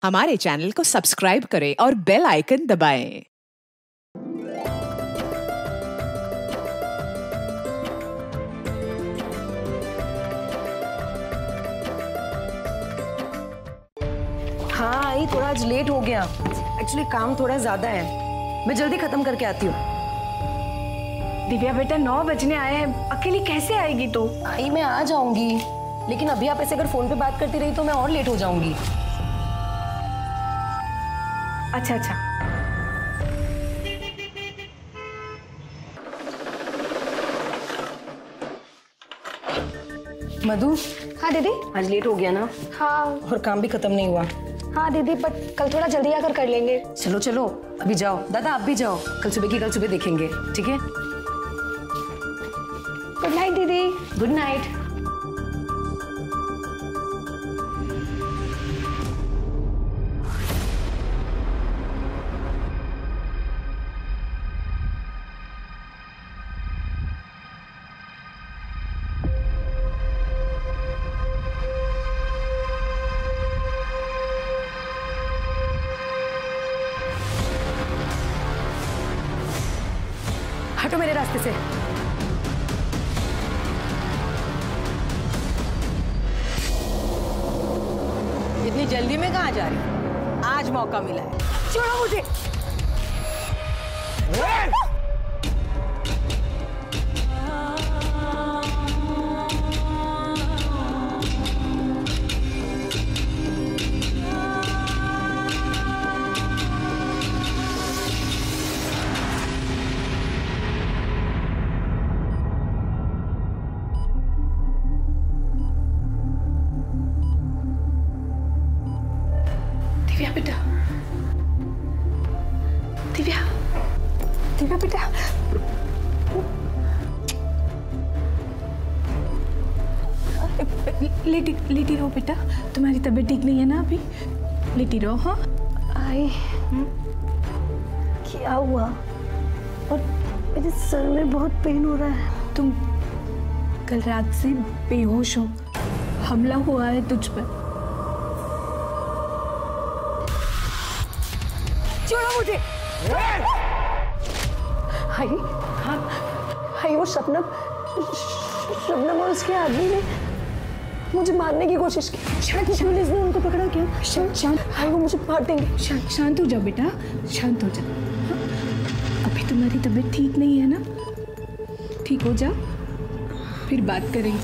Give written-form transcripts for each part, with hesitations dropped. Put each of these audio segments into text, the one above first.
हमारे चैनल को सब्सक्राइब करें और बेल आइकन दबाएं। हाँ आई, थोड़ा आज लेट हो गया। एक्चुअली काम थोड़ा ज्यादा है, मैं जल्दी खत्म करके आती हूँ। दिव्या बेटा 9 बजने आए हैं, अकेली कैसे आएगी तू? आई मैं आ जाऊंगी, लेकिन अभी आप ऐसे अगर फोन पे बात करती रही तो मैं और लेट हो जाऊंगी। अच्छा अच्छा। मधु। हाँ दीदी। आज लेट हो गया ना? हाँ। और काम भी खत्म नहीं हुआ। हाँ दीदी, बट कल थोड़ा जल्दी आकर कर लेंगे। चलो चलो अभी जाओ। दादा आप भी जाओ, कल सुबह देखेंगे, ठीक है? गुड नाइट दीदी। Good night. हटो मेरे रास्ते से। इतनी जल्दी में कहाँ जा रही? आज मौका मिला है। छोड़ो मुझे। दिव्या बेटा, दिव्या बेटा, लेटी रहो बेटा, तुम्हारी तबीयत ठीक नहीं है ना अभी? लेटी रहो। हाँ आई क्या हुआ? और मेरे सर में बहुत पेन हो रहा है। तुम कल रात से बेहोश हो, हमला हुआ है तुझ पर। छोड़ो मुझे। हाय, हाँ, हाय वो शबनम और उसके आदमी ने मुझे मारने की कोशिश की। पुलिस ने उनको पकड़ा क्या? शांत। हाय वो मुझे मार देंगे। शांत हो जाओ बेटा, शांत हो जाओ। अभी तुम्हारी तबीयत ठीक नहीं है ना? ठीक हो जाओ, फिर बात करेंगे।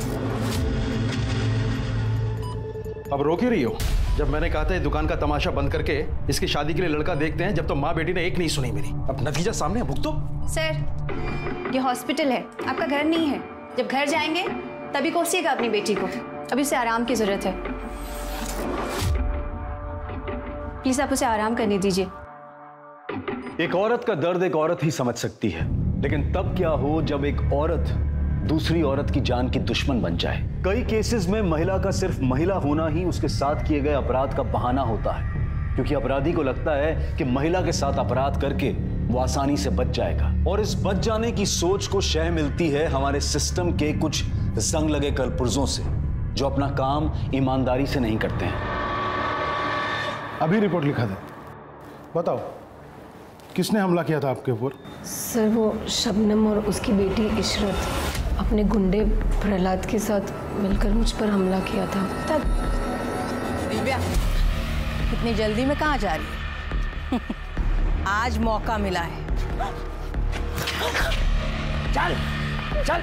अब रो क्यों रही हो? जब मैंने कहा था ये दुकान का तमाशा बंद करके इसकी शादी के लिए लड़का देखते हैं, जब तो माँ बेटी ने एक नहीं सुनी मेरी। अब नतीजा सामने है, भुगतो। सर ये हॉस्पिटल है, आपका घर नहीं है। जब घर जाएंगे तभी कोसिएगा अपनी बेटी को। अभी उसे आराम की जरूरत है, प्लीज आप उसे आराम करने दीजिए। एक औरत का दर्द एक औरत ही समझ सकती है, लेकिन तब क्या हो जब एक औरत दूसरी औरत की जान की दुश्मन बन जाए। कई केसेस में महिला का सिर्फ महिला होना ही उसके साथ किए गए अपराध का बहाना होता है, क्योंकि अपराधी को लगता है कि महिला के साथ अपराध करके वो आसानी से बच जाएगा। और इस बच जाने की सोच को शह मिलती है हमारे सिस्टम के कुछ जंग लगे कलपुर्जों से, जो अपना काम ईमानदारी से नहीं करते हैं। अभी रिपोर्ट लिखा दे। बताओ किसने हमला किया था आपके ऊपर? सर वो शबनम और उसकी बेटी इशरत अपने गुंडे प्रहलाद के साथ मिलकर मुझ पर हमला किया था। दिव्या इतनी जल्दी में कहाँ जा रही है? आज मौका मिला है। चल चल,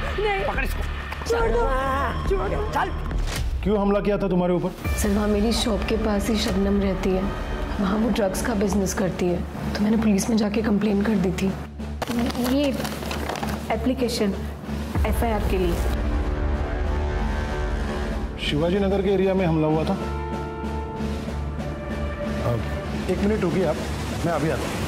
पकड़ इसको। छोड़ दो। चल। क्यों हमला किया था तुम्हारे ऊपर? सर वहाँ मेरी शॉप के पास ही शबनम रहती है, वहाँ वो ड्रग्स का बिजनेस करती है, तो मैंने पुलिस में जाके कंप्लेन कर दी थी। ये एप्लीकेशन FIR के लिए। शिवाजी नगर के एरिया में हमला हुआ था। एक मिनट रुकिए आप, मैं अभी आता हूँ।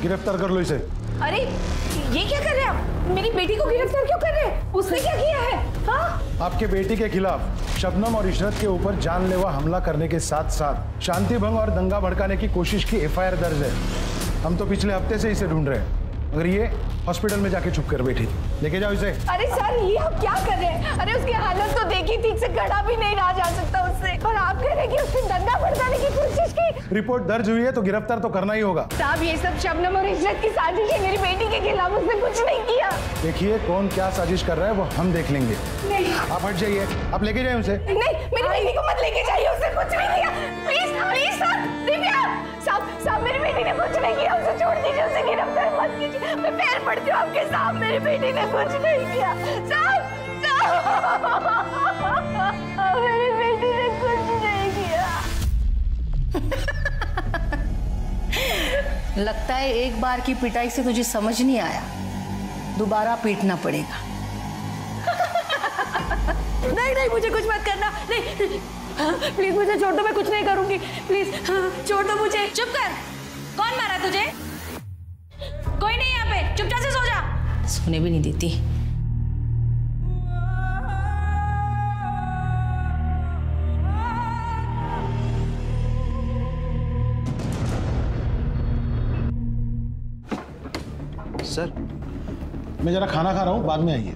गिरफ्तार कर लो इसे। अरे ये क्या कर रहे हैं आप? मेरी बेटी को गिरफ्तार क्यों कर रहे हैं? उसने क्या किया है? हाँ? आपके बेटी के खिलाफ शबनम और इशरत के ऊपर जानलेवा हमला करने के साथ साथ शांति भंग और दंगा भड़काने की कोशिश की FIR दर्ज है। हम तो पिछले हफ्ते से इसे ढूंढ रहे हैं, मगर ये हॉस्पिटल में जाके छुप कर बैठी थी। लेके जाओ इसे। अरे सर ये आप क्या कर रहे हैं? अरे उसके मुझसे खड़ा भी नहीं रहा जा सकता उससे, और आप कह रहे हैं कि उसने दंगा भड़काने की कोशिश की। रिपोर्ट दर्ज हुई है तो गिरफ्तार तो करना ही होगा। साहब ये सब शबनम और इज्जत की साजिश है, मेरी बेटी के खिलाफ उसने कुछ नहीं किया। देखिए कौन क्या साजिश कर रहा है वो हम देख लेंगे। नहीं आप हट जाइए, आप लेके जाइए उसे। नहीं, मेरी बेटी को मत लेके जाइए, उसने कुछ नहीं किया। प्लीज प्लीज साहब, दिव्या साहब मेरी बेटी ने कुछ नहीं किया, उसे छोड़ दीजिए, उसे गिरफ्तार मत कीजिए। मैं पैर पड़ती हूँ आपके साहब, मेरी बेटी ने कुछ नहीं किया। साहब मेरी बेटी ने कुछ नहीं किया। लगता है एक बार की पिटाई से तुझे समझ नहीं आया, दोबारा पीटना पड़ेगा। नहीं नहीं, मुझे कुछ मत करना, नहीं प्लीज मुझे छोड़ दो, मैं कुछ नहीं करूंगी, प्लीज छोड़ दो मुझे। चुप कर। कौन मारा तुझे? कोई नहीं यहाँ पे, चुपचाप से सो जा। सोने भी नहीं देती। सर मैं जरा खाना खा रहा हूँ, बाद में आइए।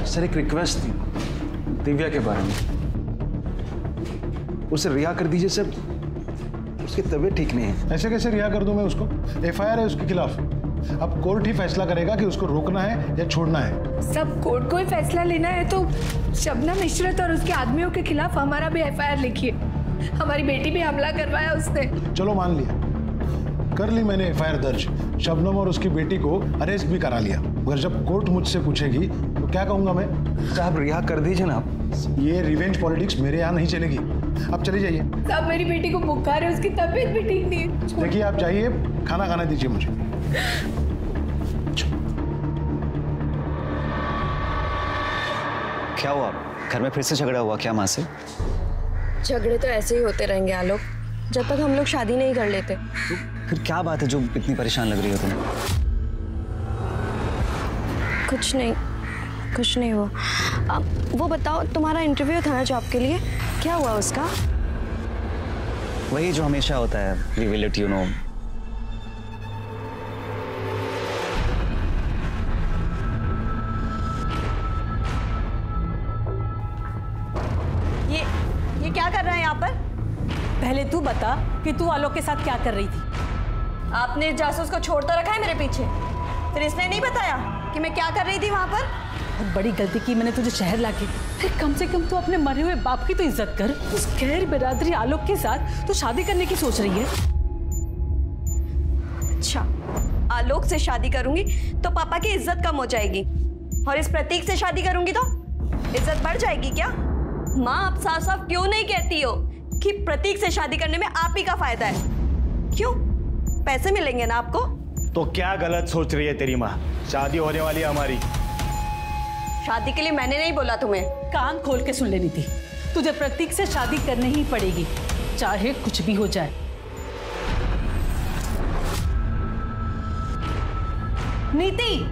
सर एक रिक्वेस्ट थी दिव्या के बारे में, उसे रिहा कर दीजिए सर, उसकी तबीयत ठीक नहीं है। ऐसे कैसे रिहा कर दूं मैं उसको? एफआईआर है उसके खिलाफ, अब कोर्ट ही फैसला करेगा कि उसको रोकना है या छोड़ना है। सब कोर्ट को ही फैसला लेना है तो शबनम इशरत और उसके आदमियों के खिलाफ हमारा भी एफआईआर लिखिए। हमारी बेटी पे हमला करवाया उसने। चलो मान लिया, कर ली मैंने एफआईआर दर्ज, शबनम और उसकी बेटी को अरेस्ट भी करा लिया, मगर जब कोर्ट मुझसे पूछेगी तो क्या कहूंगा मैं? साहब रिहा कर दीजिए ना आप। ये रिवेंज पॉलिटिक्स मेरे यहाँ नहीं चलेगी, आप चली जाइए। साहब मेरी बेटी को बुखार है, उसकी तबीयत भी ठीक नहीं है। देखिए आप जाइए, खाना खाने दीजिए मुझे। क्या हुआ? घर में फिर से झगड़ा हुआ क्या माँ से? झगड़े तो ऐसे ही होते रहेंगे आलोक, जब तक हम लोग शादी नहीं कर लेते। तो फिर क्या बात है जो इतनी परेशान लग रही हो तुम्हें? कुछ नहीं हुआ। वो बताओ, तुम्हारा इंटरव्यू था ना जॉब के लिए, क्या हुआ उसका? वही जो हमेशा होता है, we will let you know. ये क्या कर रहा है यहाँ पर? पहले तू बता कि तू आलोक के साथ क्या कर रही थी? आपने जासूस को छोड़ तो रखा है मेरे पीछे, फिर इसने नहीं बताया कि मैं क्या कर रही थी वहां पर? बहुत बड़ी गलती की मैंने तुझे शहर लाके। अरे कम से कम तू अपने मरे हुए बाप की तो इज्जत कर। उस गैर बिरादरी आलोक के साथ तू शादी करने की सोच रही है। अच्छा, आलोक से शादी करूंगी तो पापा की इज्जत कम हो जाएगी, और इस प्रतीक से शादी करूंगी तो इज्जत बढ़ जाएगी क्या? माँ आप साफ साफ क्यों नहीं कहती हो कि प्रतीक से शादी करने में आप ही का फायदा है? क्यों? पैसे मिलेंगे ना आपको? तो क्या गलत सोच रही है तेरी माँ? शादी होने वाली है हमारी। शादी के लिए मैंने नहीं बोला तुम्हें। कान खोल के सुन लेनी थी, तुझे प्रतीक से शादी करनी ही पड़ेगी, चाहे कुछ भी हो जाए। नीति,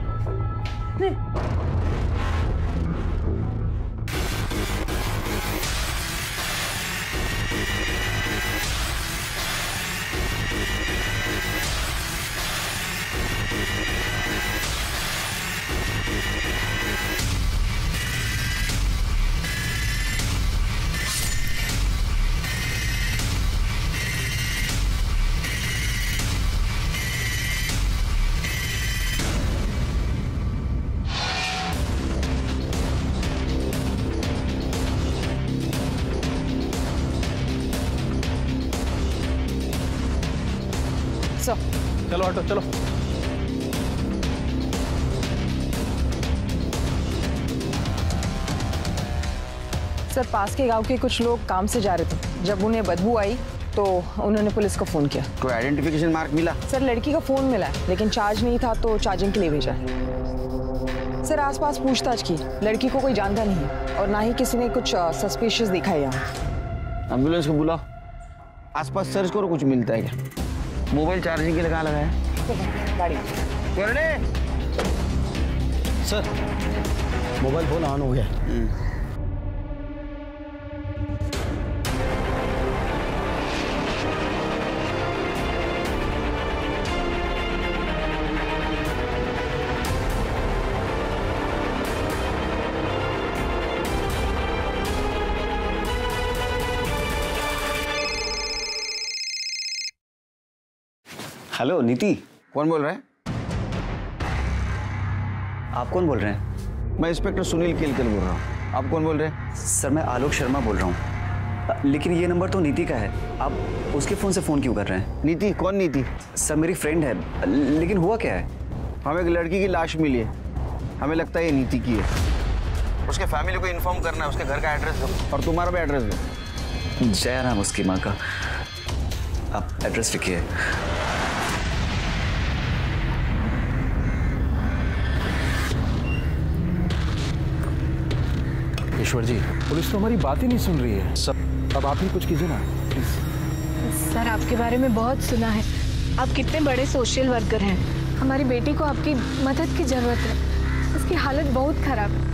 चलो ऑटो चलो। सर पास के गांव के कुछ लोग काम से जा रहे थे, जब उन्हें बदबू आई तो उन्होंने पुलिस को फोन किया। कोई आइडेंटिफिकेशन मार्क मिला? सर लड़की का फोन मिला है, लेकिन चार्ज नहीं था तो चार्जिंग के लिए भेजा है। सर आसपास पूछताछ की, लड़की को कोई जानता नहीं है और ना ही किसी ने कुछ सस्पिशियस देखा है यहाँ। एम्बुलेंस को बुलाओ, आसपास सर्च करो, कुछ मिलता है क्या? मोबाइल चार्जिंग के लिए कहाँ लगाया? गाड़ी सर मोबाइल फोन ऑन हो गया। हेलो नीति। कौन बोल रहा है? आप कौन बोल रहे हैं? मैं इंस्पेक्टर सुनील केलकर बोल रहा हूँ। आप कौन बोल रहे हैं? सर मैं आलोक शर्मा बोल रहा हूँ, लेकिन ये नंबर तो नीति का है। आप उसके फ़ोन से फ़ोन क्यों कर रहे हैं? नीति? कौन नीति? सर मेरी फ्रेंड है, लेकिन हुआ क्या है? हमें एक लड़की की लाश मिली है, हमें लगता है ये नीति की है। उसके फैमिली को इन्फॉर्म करना है, उसके घर का एड्रेस दो और तुम्हारा भी एड्रेस दो। जय राम उसकी माँ का। आप एड्रेस लिखिए। ईश्वर जी, पुलिस तो हमारी बात ही नहीं सुन रही है। सब अब आप ही कुछ कीजिए ना प्लीज। सर आपके बारे में बहुत सुना है, आप कितने बड़े सोशल वर्कर हैं। हमारी बेटी को आपकी मदद की जरूरत है, उसकी हालत बहुत खराब है।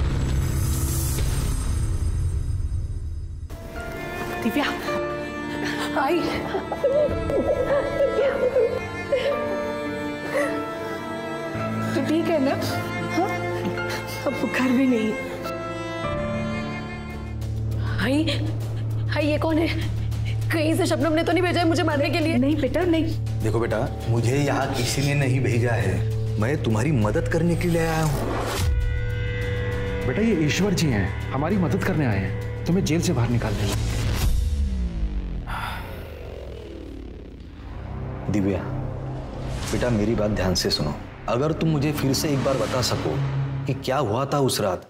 दिव्या आई। तो ठीक है ना? हाँ, अब बुखार भी नहीं है। हाय हाय, ये कौन है? कहीं से शबनम ने तो नहीं भेजा है मुझे मारने के लिए? नहीं बेटा नहीं। देखो बेटा, मुझे यहाँ किसी ने नहीं भेजा है, मैं तुम्हारी मदद करने के लिए आया हूँ। बेटा ये ईश्वर जी हैं, हमारी मदद करने आए हैं, तुम्हें जेल से बाहर निकाल देंगे। दिव्या बेटा, मेरी बात ध्यान से सुनो। अगर तुम मुझे फिर से एक बार बता सको कि क्या हुआ था उस रात,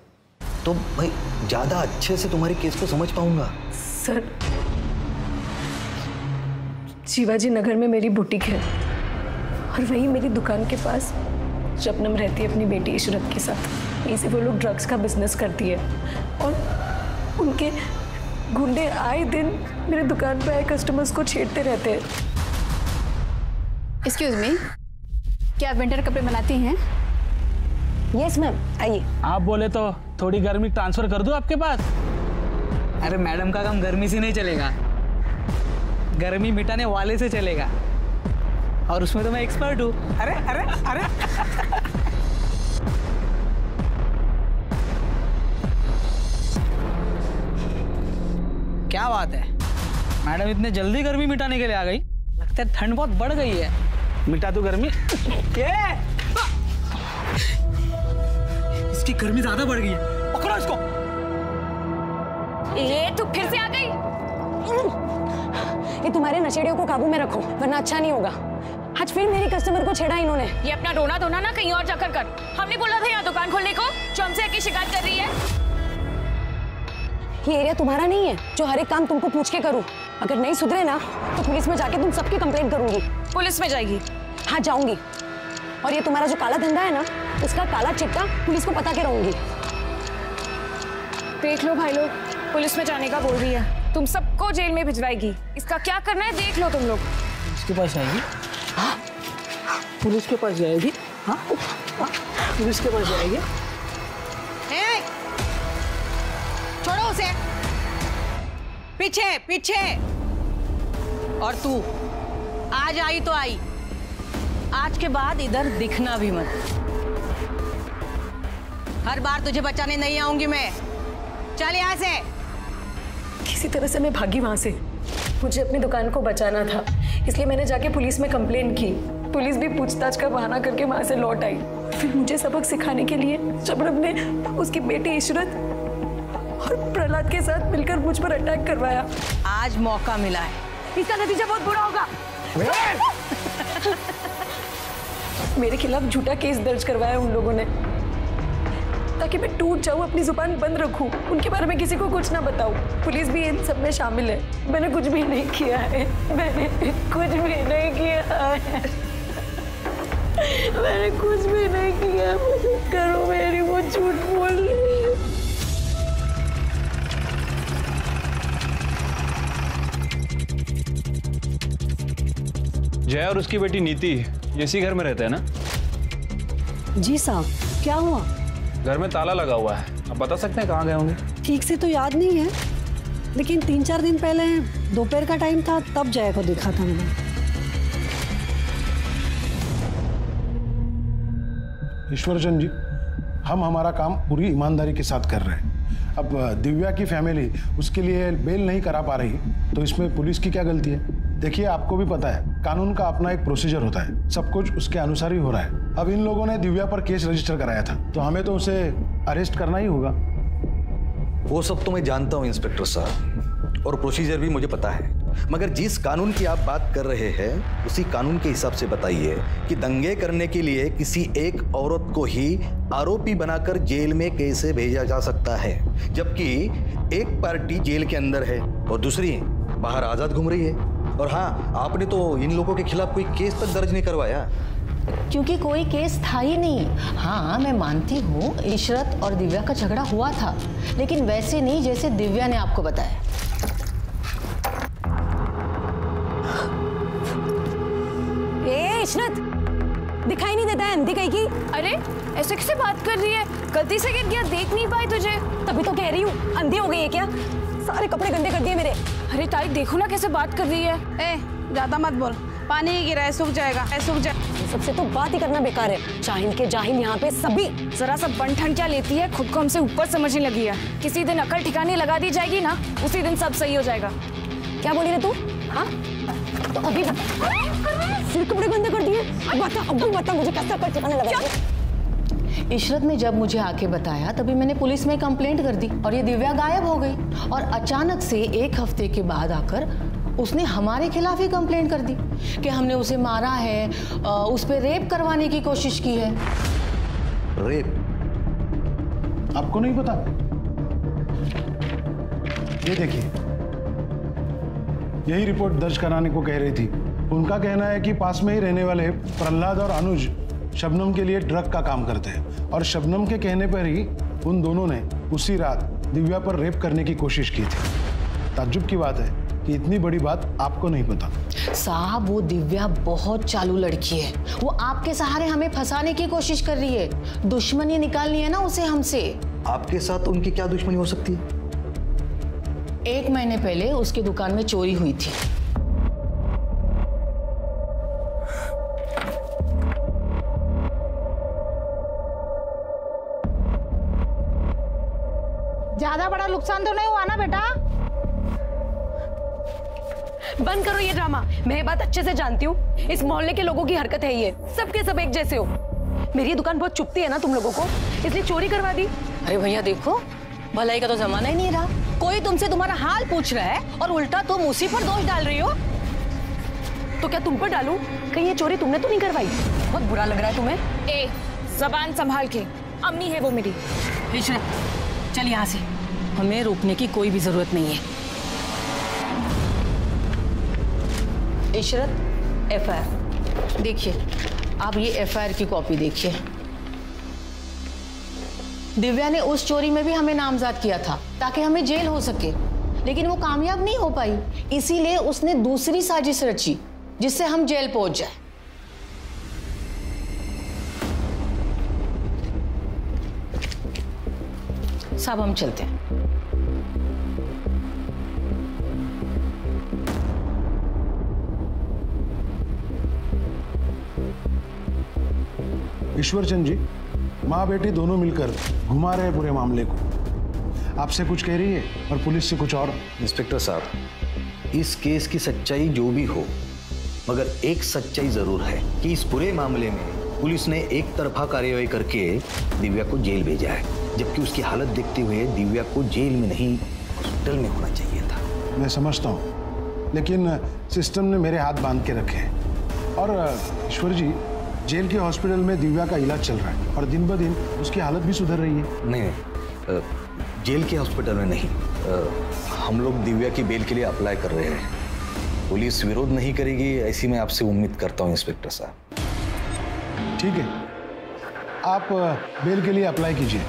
तो भाई ज्यादा अच्छे से तुम्हारे केस को समझ पाऊंगा। सर, शिवाजी नगर में मेरी बुटीक है और वहीं मेरी दुकान के पास शबनम रहती है अपनी बेटी इशरत के साथ। वहीं से वो लोग ड्रग्स का बिजनेस करती है और उनके गुंडे आए दिन मेरे दुकान पर आए कस्टमर्स को छेड़ते रहते हैं। एक्सक्यूज मी, क्या आप विंटर कपड़े बनाती हैं? यस मैम, आइए। आप बोले तो थोड़ी गर्मी ट्रांसफर कर दूं आपके पास? अरे मैडम का काम गर्मी से नहीं चलेगा, गर्मी मिटाने वाले से चलेगा, और उसमें तो मैं एक्सपर्ट हूँ। अरे अरे अरे क्या बात है मैडम, इतने जल्दी गर्मी मिटाने के लिए आ गई? लगता है ठंड बहुत बढ़ गई है। मिटा दो गर्मी। इसकी गर्मी ज्यादा बढ़ गई है, पकड़ो इसको। ये तो फिर से आ गई। ये तुम्हारे नशेड़ियों को काबू में रखो, वरना अच्छा नहीं होगा। आज फिर मेरी कस्टमर को छेड़ा इन्होंने। ये अपना रोना धोना ना कहीं और जाकर कर। हमने बोला था यहाँ दुकान खोलने को, जो हमसे आके शिकायत कर रही है। ये एरिया तुम्हारा नहीं है जो हर एक काम तुमको पूछ के करूं। अगर नहीं सुधरे ना तो पुलिस में जाके तुम सबकी कंप्लेंट करूंगी। पुलिस में जाएगी? हाँ जाऊंगी, और ये तुम्हारा जो काला धंधा है ना, उसका काला चिट्टा पुलिस को पता के रहूंगी। देख लो भाई लोग, पुलिस में जाने का बोल रही है, तुम सबको जेल में भिजवाएगी। इसका क्या करना है देख लो तुम लोग। इसके पास जाएगी? हाँ, पुलिस के पास जाएगी? हाँ, पुलिस के पास जाएगी। छोड़ो उसे, पीछे पीछे। और तू आज आई तो आई, आज के बाद इधर दिखना भी मत। हर बार तुझे बचाने नहीं आऊंगी मैं। चल यहाँ से। किसी तरह से मैं भागी वहां से। मुझे अपनी दुकान को बचाना था, इसलिए मैंने जाके पुलिस में कंप्लेन की। पुलिस भी पूछताछ का बहाना करके वहां से लौट आई। फिर मुझे सबक सिखाने के लिए शबनम ने उसकी बेटी इशरत और प्रहलाद के साथ मिलकर मुझ पर अटैक करवाया। आज मौका मिला है, इसका नतीजा बहुत बुरा होगा। मेरे खिलाफ झूठा केस दर्ज करवाया उन लोगों ने, ताकि मैं टूट जाऊं, अपनी जुबान बंद रखूं, उनके बारे में किसी को कुछ ना बताऊं। पुलिस भी इन सब में शामिल है। मैंने कुछ भी नहीं किया है, मैंने कुछ भी नहीं किया है, मैंने कुछ भी नहीं किया। करो मेरी, वो झूठ बोल रही है। जय और उसकी बेटी नीति इसी घर में रहते हैं ना? जी साहब, क्या हुआ? घर में ताला लगा हुआ है, आप बता सकते हैं कहाँ गए होंगे? ठीक से तो याद नहीं है, लेकिन 3-4 दिन पहले दोपहर का टाइम था, तब जय को देखा था मैंने। ईश्वरचंद जी, हम हमारा काम पूरी ईमानदारी के साथ कर रहे हैं। अब दिव्या की फैमिली उसके लिए बेल नहीं करा पा रही, तो इसमें पुलिस की क्या गलती है? देखिए, आपको भी पता है कानून का अपना एक प्रोसीजर होता है, सब कुछ उसके अनुसार ही हो रहा है। अब इन लोगों ने दिव्या पर केस रजिस्टर कराया था, तो हमें तो उसे अरेस्ट करना ही होगा। वो सब तो मैं जानता हूँ इंस्पेक्टर साहब, और प्रोसीजर भी मुझे पता है, मगर जिस कानून की आप बात कर रहे हैं उसी कानून के हिसाब से बताइए कि दंगे करने के लिए किसी एक औरत को ही आरोपी बनाकर जेल में कैसे भेजा जा सकता है, जबकि एक पार्टी जेल के अंदर है और दूसरी बाहर आजाद घूम रही है। और हाँ, आपने तो इन लोगों के खिलाफ कोई केस तक दर्ज नहीं करवाया। क्योंकि कोई केस था ही नहीं। हाँ, मैं मानती हूँ इशरत और दिव्या का झगड़ा हुआ था, लेकिन वैसे नहीं जैसे दिव्या ने आपको बताया। इशरत, दिखाई नहीं देता है अंधी कहीं की? अरे ऐसे कैसे बात कर रही है? गलती से गिर गया, देख नहीं पाई तुझे? तभी तो कह रही हूँ, अंधी हो गई है क्या? सारे कपड़े गंदे कर दिए मेरे। अरे ताई देखो ना कैसे बात कर रही है। ए, ज्यादा मत बोल, पानी ही गिरा है, सूख जाएगा, सूख जाए। सबसे तो बात ही करना बेकार है। जाहिल के जाहिल यहाँ पे सभी। जरा सा बन ठन क्या लेती है, खुद को हमसे ऊपर समझने लगी है। किसी दिन अकल ठिकाने लगा दी जाएगी ना, उसी दिन सब सही हो जाएगा। क्या बोली रे तू? हाँ, तो अभी सिर कपड़े गंदे कर दिए। अब बता मुझे कैसे अकल ठिकाने लगा। इशरत ने जब मुझे आके बताया तभी मैंने पुलिस में कंप्लेंट कर दी और ये दिव्या गायब हो गई। और अचानक से एक हफ्ते के बाद आकर उसने हमारे खिलाफ ही कंप्लेंट कर दी कि हमने उसे मारा है, उस पर रेप करवाने की कोशिश की है। रेप? आपको नहीं पता? ये देखिए, यही रिपोर्ट दर्ज कराने को कह रही थी। उनका कहना है कि पास में ही रहने वाले प्रहलाद और अनुज शबनम के लिए ड्रग का काम करते हैं और शबनम के कहने पर ही उन दोनों ने उसी रात दिव्या पर रेप करने की कोशिश की थी। ताज्जुब की बात है कि इतनी बड़ी बात आपको नहीं पता। साहब, वो दिव्या बहुत चालू लड़की है। वो आपके सहारे हमें फंसाने की कोशिश कर रही है। दुश्मनी निकालनी है ना उसे हमसे। आपके साथ उनकी क्या दुश्मनी हो सकती है? 1 महीने पहले उसकी दुकान में चोरी हुई थी। ज्यादा बड़ा नुकसान तो नहीं हुआ ना बेटा? बंद करो ये ड्रामा। मैं ये बात अच्छे से जानती हूँ, इस मोहल्ले के लोगों की हरकत है ये। सबके सब एक जैसे हो। मेरी दुकान बहुत चुभती है ना तुम लोगों को, इसलिए चोरी करवा दी। अरे भैया देखो, भलाई का तो जमाना ही नहीं रहा। कोई तुमसे तुम्हारा हाल पूछ रहा है और उल्टा तुम उसी पर दोष डाल रही हो। तो क्या तुम पर डालूं? कहीं ये चोरी तुमने तो नहीं करवाई? बहुत बुरा लग रहा है तुम्हें। ए, जबान संभाल के, अम्मी है वो मेरी। इशरत, चल यहाँ से, हमें रोकने की कोई भी जरूरत नहीं है। इशरत, एफआईआर देखिए। आप ये एफआईआर की कॉपी देखिए। दिव्या ने उस चोरी में भी हमें नामजद किया था ताकि हमें जेल हो सके, लेकिन वो कामयाब नहीं हो पाई। इसीलिए उसने दूसरी साजिश रची जिससे हम जेल पहुंच जाए। साहब, हम चलते हैं। ईश्वरचंद जी, माँ बेटी दोनों मिलकर घुमा रहे पूरे मामले को। आपसे कुछ कह रही है और पुलिस से कुछ और। इंस्पेक्टर साहब, इस केस की सच्चाई जो भी हो, मगर एक सच्चाई जरूर है कि इस पूरे मामले में पुलिस ने एक तरफा कार्रवाई करके दिव्या को जेल भेजा है, जबकि उसकी हालत देखते हुए दिव्या को जेल में नहीं हॉस्पिटल में होना चाहिए था। मैं समझता हूँ, लेकिन सिस्टम ने मेरे हाथ बांध के रखे हैं। और ईश्वर जी, जेल के हॉस्पिटल में दिव्या का इलाज चल रहा है और दिन ब दिन उसकी हालत भी सुधर रही है। नहीं, जेल के हॉस्पिटल में नहीं, हम लोग दिव्या की बेल के लिए अप्लाई कर रहे हैं। पुलिस विरोध नहीं करेगी ऐसी मैं आपसे उम्मीद करता हूँ इंस्पेक्टर साहब। ठीक है, आप बेल के लिए अप्लाई कीजिए,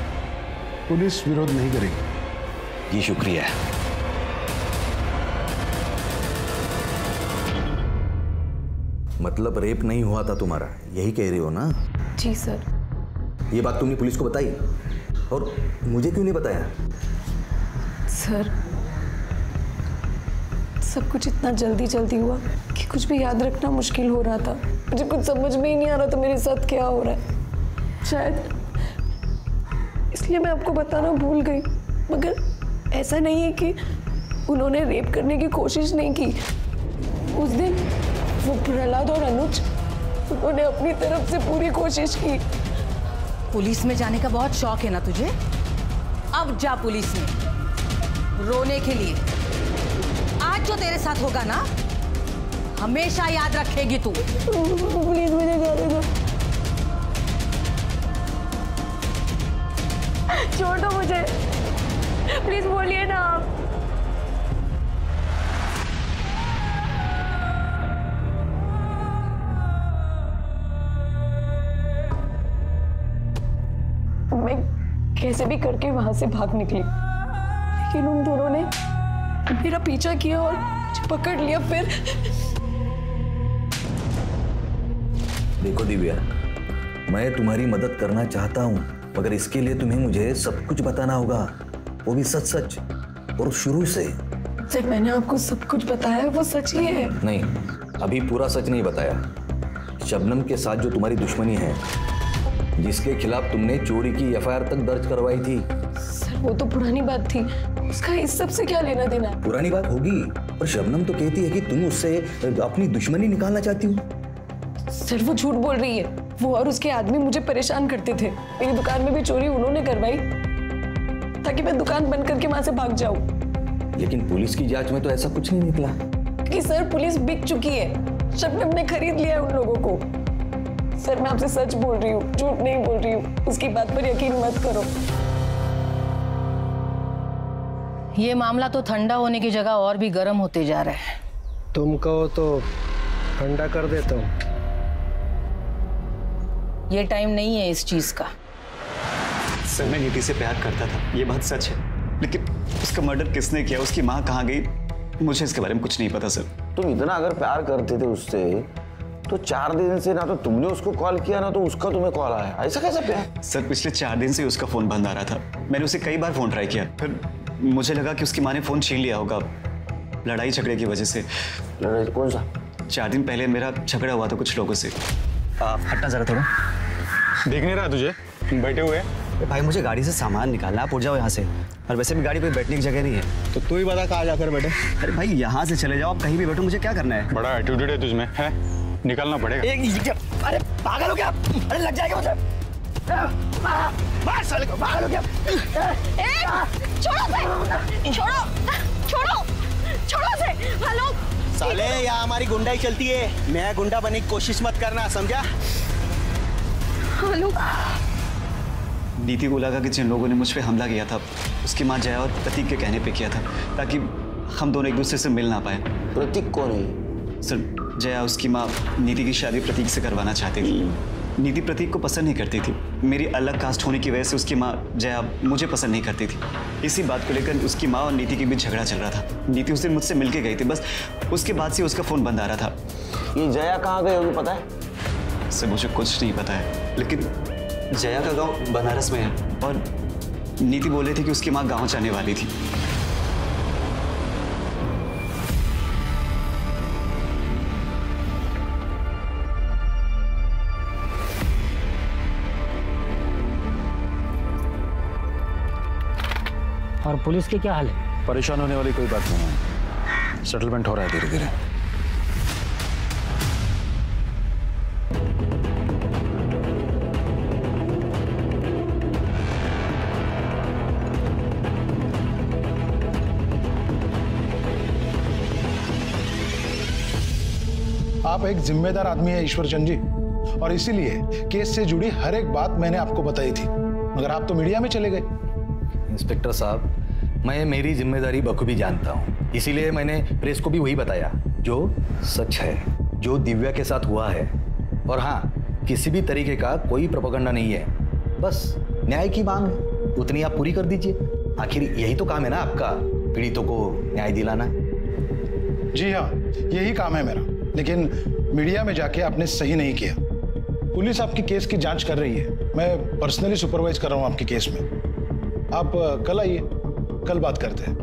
पुलिस विरोध नहीं करेगी। जी शुक्रिया। मतलब रेप नहीं हुआ था तुम्हारा, यही कह रही हो ना? जी सर। ये बात तुमने पुलिस को बताई और मुझे क्यों नहीं बताया? सर, सब कुछ इतना जल्दी जल्दी हुआ कि कुछ भी याद रखना मुश्किल हो रहा था। मुझे कुछ समझ में ही नहीं आ रहा था मेरे साथ क्या हो रहा है। शायद इसलिए मैं आपको बताना भूल गई, मगर ऐसा नहीं है कि उन्होंने रेप करने की कोशिश नहीं की। उस दिन वो प्रहलाद और अनुज उन्होंने अपनी तरफ से पूरी कोशिश की। पुलिस में जाने का बहुत शौक है ना तुझे? अब जा पुलिस में रोने के लिए। आज जो तेरे साथ होगा ना हमेशा याद रखेगी तू। प्लीज मुझे जाने दो, छोड़ दो मुझे, प्लीज बोलिए ना आप। मैं कैसे भी करके वहां से भाग निकली, लेकिन उन दोनों ने मेरा पीछा किया और मुझे पकड़ लिया। फिर देखो दिव्या, मैं तुम्हारी मदद करना चाहता हूँ, मगर इसके लिए तुम्हें मुझे सब कुछ बताना होगा, वो भी सच सच और शुरू से। सर मैंने आपको सब कुछ बताया, वो सच ही है। नहीं, अभी पूरा सच नहीं बताया। शबनम के साथ जो तुम्हारी दुश्मनी है, जिसके खिलाफ तुमने चोरी की एफआईआर तक दर्ज करवाई थी। सर वो तो पुरानी बात थी, उसका इस सब से क्या लेना देना है? पुरानी बात होगी, पर शबनम तो कहती है कि तुम उससे अपनी दुश्मनी निकालना चाहती हो। सर वो झूठ बोल रही है, वो और उसके आदमी मुझे परेशान करते थे। मेरी दुकान में भी चोरी उन्होंने करवाई ताकि मैं दुकान बंद करके वहां से भाग जाऊं। लेकिन पुलिस की जांच में तो ऐसा कुछ नहीं निकला। कि सर पुलिस बिक चुकी है, शबनम ने खरीद लिया है उन लोगों को। सर मैं आपसे सच बोल रही हूँ, झूठ नहीं बोल रही हूँ, उसकी बात पर यकीन मत करो। ये मामला तो ठंडा होने की जगह और भी गर्म होते जा रहा है। तुम कहो तो ठंडा कर देता हूँ। ये टाइम नहीं है इस चीज का। सर मैं नीति से प्यार करता था, ये बात सच है, लेकिन उसका मर्डर किसने किया, उसकी माँ कहाँ गई, मुझे इसके बारे में कुछ नहीं पता सर। तुम इतना अगर प्यार करते थे उससे तो 4 दिन से ना तो तुमने उसको कॉल किया ना तो उसका तुम्हें कॉल आया, ऐसा कैसे प्यार? सर पिछले 4 दिन से उसका फोन बंद आ रहा था। मैंने उसे कई बार फोन ट्राई किया, फिर मुझे लगा कि उसकी माँ ने फोन छीन लिया होगा लड़ाई झगड़े की वजह से। लड़ाई कौन सा? 4 दिन पहले मेरा झगड़ा हुआ था कुछ लोगों से। हटना जरा थोड़ा। देख नहीं रहा तुझे बैठे हुए? भाई मुझे गाड़ी से सामान निकालना, आप उठ जाओ यहाँ से, और वैसे भी गाड़ी पे बैठने की जगह नहीं है। तो तू ही बता कहाँ जाकर बैठे? अरे भाई यहाँ से चले जाओ, आप कहीं भी बैठो, मुझे क्या करना है? बड़ा एटीट्यूड है तुझमें, है? निकलना पड़ेगा। अरे पागल हो क्या? अरे लग जाएगा मुझे। पागल हो क्या? छोड़ो से। हेलो साले, यहाँ हमारी गुंडाई चलती है, मैं गुंडा बनने की कोशिश मत करना, समझा? हेलो। नीति को लगा कि जिन लोगों ने मुझ पे हमला किया था उसकी माँ जया और प्रतीक के कहने पे किया था, ताकि हम दोनों एक दूसरे से मिल ना पाए। प्रतीक कौन है? सर जया उसकी माँ नीति की शादी प्रतीक से करवाना चाहती थी। नीति प्रतीक को पसंद नहीं करती थी, मेरी अलग कास्ट होने की वजह से उसकी माँ जया मुझे पसंद नहीं करती थी। इसी बात को लेकर उसकी माँ और नीति के बीच झगड़ा चल रहा था। नीति उस दिन मुझसे मिल के गई थी, बस उसके बाद से उसका फोन बंद आ रहा था। ये जया कहाँ गई होगी पता है? सर मुझे कुछ नहीं पता है, लेकिन जया का गांव बनारस में है और नीति बोले थे कि उसकी माँ गांव जाने वाली थी। और पुलिस के क्या हाल है? परेशान होने वाली कोई बात नहीं है, सेटलमेंट हो रहा है धीरे धीरे। आप एक जिम्मेदार आदमी है ईश्वरचंद जी, और इसीलिए केस से जुड़ी हर एक बात मैंने आपको बताई थी, मगर आप तो मीडिया में चले गए। इंस्पेक्टर साहब, मैं मेरी जिम्मेदारी बखूबी जानता हूँ, इसीलिए मैंने प्रेस को भी वही बताया जो सच है, जो दिव्या के साथ हुआ है। और हाँ, किसी भी तरीके का कोई प्रोपेगेंडा नहीं है, बस न्याय की मांग है, उतनी आप पूरी कर दीजिए। आखिर यही तो काम है ना आपका, पीड़ितों को न्याय दिलाना। जी हाँ, यही काम है मेरा, लेकिन मीडिया में जाके आपने सही नहीं किया। पुलिस आपकी केस की जांच कर रही है, मैं पर्सनली सुपरवाइज कर रहा हूं आपके केस में। आप कल आइए, कल बात करते हैं।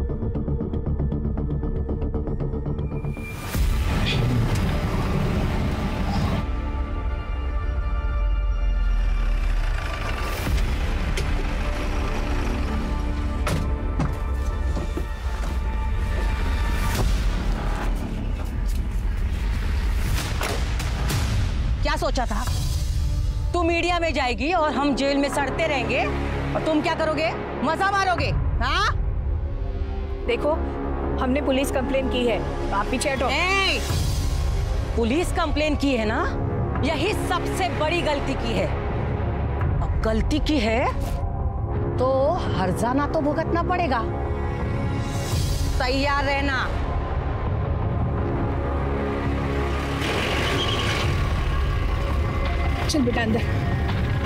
सोचा था? तू मीडिया में जाएगी और हम जेल में सड़ते रहेंगे और तुम क्या करोगे? मजा मारोगे? हाँ? देखो, हमने पुलिस कंप्लेन की है, आप पीछे हटो। पुलिस कंप्लेन की है ना, यही सबसे बड़ी गलती की है। और गलती की है तो हर्जाना तो भुगतना पड़ेगा। तैयार रहना। चल बेटा अंदर,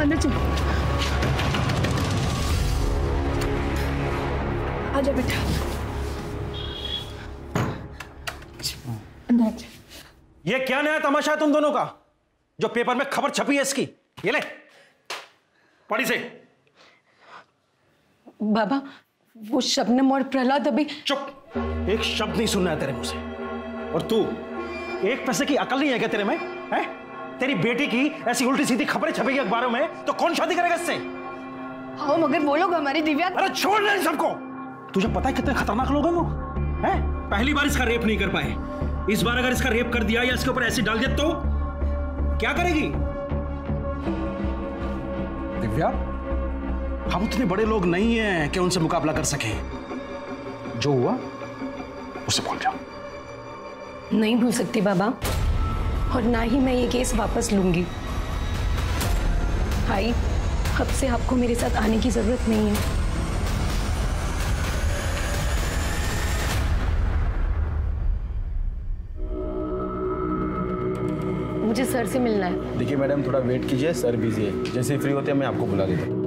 अंदर चल। आजा बेटा, अंदर आजा। ये क्या नया तमाशा है तुम दोनों का, जो पेपर में खबर छपी है इसकी? ये ले, पढ़ी से। बाबा, वो शबनम और प्रहलाद अभी। चुप, एक शब्द नहीं सुनना है तेरे मुंह से। और तू, एक पैसे की अकल नहीं है क्या तेरे में? है? तेरी बेटी की ऐसी उल्टी सीधी खबरें छपेगी अखबारों में तो कौन शादी करेगा इससे? हाँ मगर वो लोग हमारी दिव्या। अरे छोड़ ले इन सबको। तुझे पता है कितने खतरनाक लोग हैं वो? हैं? पहली बार इसका रेप नहीं कर पाए, इस बार अगर इसका रेप कर दिया या इसके ऊपर एसिड डाल दिया तो क्या करेगी? दिव्या, हम उतने बड़े लोग नहीं हैं कि उनसे मुकाबला कर सके। जो हुआ उसे भूल जाओ। नहीं भूल सकती बाबा, और ना ही मैं ये केस वापस लूंगी। भाई, अब से आपको मेरे साथ आने की जरूरत नहीं है। मुझे सर से मिलना है। देखिए मैडम, थोड़ा वेट कीजिए, सर बिजी है। जैसे ही फ्री होते हैं मैं आपको बुला देता हूँ।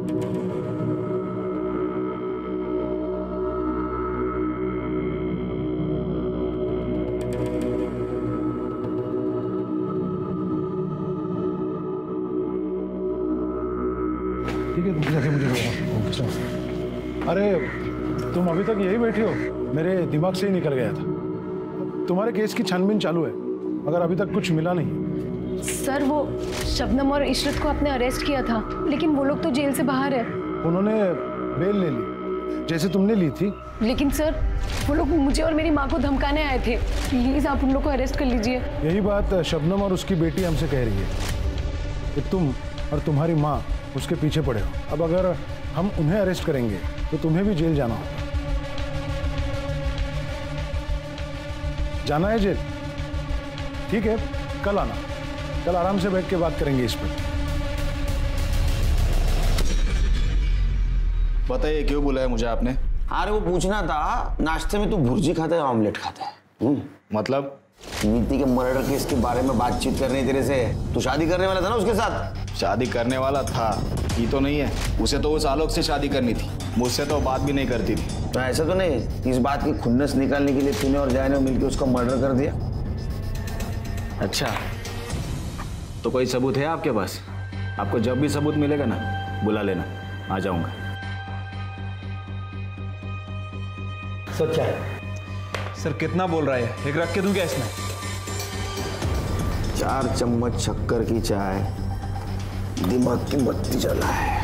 ठीक है, जाके मुझे अरे तुम अभी तक यही बैठी हो? मेरे दिमाग से ही निकल गया था। तुम्हारे केस की छानबीन चालू है, मगर अभी तक कुछ मिला नहीं। सर, वो शबनम और इशरत को आपने अरेस्ट किया था, लेकिन वो लोग तो जेल से बाहर है। उन्होंने बेल ले ली, जैसे तुमने ली थी। लेकिन सर, वो लोग मुझे और मेरी माँ को धमकाने आए थे। प्लीज आप उन लोग को अरेस्ट कर लीजिए। यही बात शबनम और उसकी बेटी हमसे कह रही है कि तुम और तुम्हारी माँ उसके पीछे पड़े हो। अब अगर हम उन्हें अरेस्ट करेंगे तो तुम्हें भी जेल जाना होगा। जाना है जेल? ठीक है, कल आना। कल आराम से बैठ के बात करेंगे इस पर। बताइए क्यों बुलाया मुझे आपने? अरे वो पूछना था, नाश्ते में तू भुर्जी खाता है ऑमलेट खाता है? मतलब? नीति के मर्डर केस के बारे में बातचीत करनी तेरे से। तू शादी करने वाला था ना उसके साथ? शादी करने वाला था, ये तो नहीं है। उसे तो उस आलोक से शादी करनी थी, मुझसे तो बात भी नहीं करती थी। तो ऐसा तो नहीं, इस बात की खुन्नस निकालने के लिए तूने और जया ने मिलकर उसका मर्डर कर दिया? अच्छा, तो कोई सबूत है आपके पास? आपको जब भी सबूत मिलेगा ना, बुला लेना, आ जाऊंगा। सर क्या है? सर कितना बोल रहा है? एक रख के दूं क्या इसमें? 4 चम्मच शक्कर की चाय, दिमाग की बत्ती जला है।